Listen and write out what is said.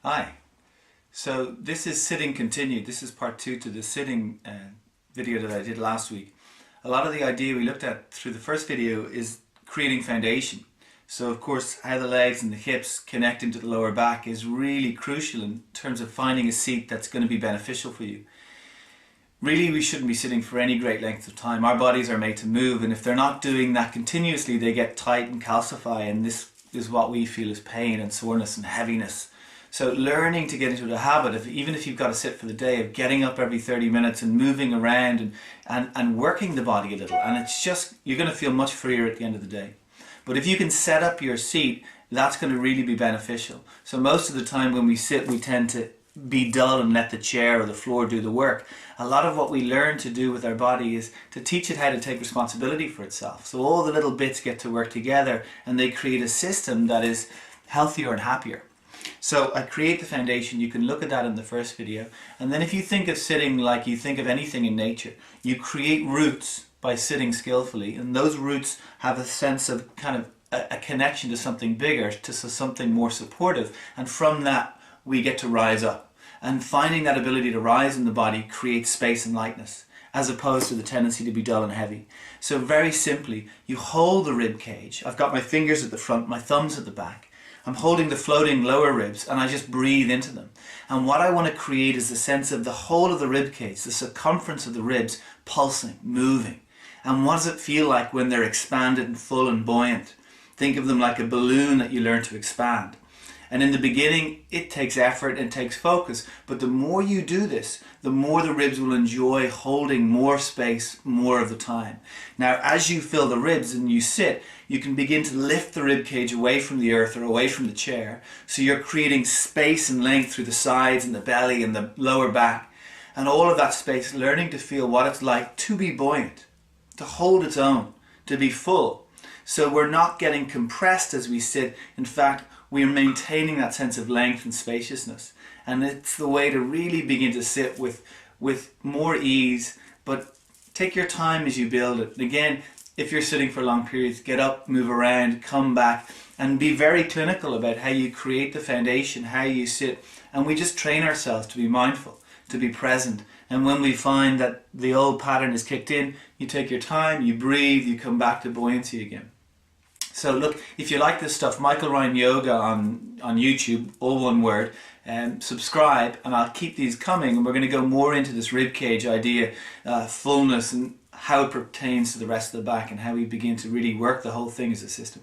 Hi. So this is sitting continued. This is part 2 to the sitting video that I did last week. A lot of the idea we looked at through the first video is creating foundation. So of course how the legs and the hips connect into the lower back is really crucial in terms of finding a seat that's going to be beneficial for you. Really, we shouldn't be sitting for any great length of time. Our bodies are made to move, and if they're not doing that continuously, they get tight and calcify, and this is what we feel as pain and soreness and heaviness. So learning to get into the habit of, even if you've got to sit for the day, of getting up every 30 minutes and moving around and working the body a little, and it's just, you're going to feel much freer at the end of the day. But if you can set up your seat, that's going to really be beneficial. So most of the time when we sit, we tend to be dull and let the chair or the floor do the work. A lot of what we learn to do with our body is to teach it how to take responsibility for itself. So all the little bits get to work together and they create a system that is healthier and happier. So I create the foundation. You can look at that in the first video. And then if you think of sitting like you think of anything in nature, you create roots by sitting skillfully, and those roots have a sense of kind of a connection to something bigger, to something more supportive, and from that we get to rise up. And finding that ability to rise in the body creates space and lightness, as opposed to the tendency to be dull and heavy. So very simply, you hold the rib cage. I've got my fingers at the front, my thumbs at the back. I'm holding the floating lower ribs and I just breathe into them. And what I want to create is the sense of the whole of the rib cage, the circumference of the ribs pulsing, moving. And what does it feel like when they're expanded and full and buoyant? Think of them like a balloon that you learn to expand. And in the beginning, it takes effort and takes focus. But the more you do this, the more the ribs will enjoy holding more space more of the time. Now, as you fill the ribs and you sit, you can begin to lift the rib cage away from the earth or away from the chair. So you're creating space and length through the sides and the belly and the lower back. And all of that space, learning to feel what it's like to be buoyant, to hold its own, to be full. So we're not getting compressed as we sit. In fact, we're maintaining that sense of length and spaciousness. And it's the way to really begin to sit with more ease, but take your time as you build it. And again, if you're sitting for long periods, get up, move around, come back, and be very clinical about how you create the foundation, how you sit. And we just train ourselves to be mindful, to be present. And when we find that the old pattern is kicked in, you take your time, you breathe, you come back to buoyancy again. So look, if you like this stuff, Michael Ryan Yoga on YouTube, all one word, subscribe, and I'll keep these coming, and we're going to go more into this rib cage idea, fullness, and how it pertains to the rest of the back, and how we begin to really work the whole thing as a system.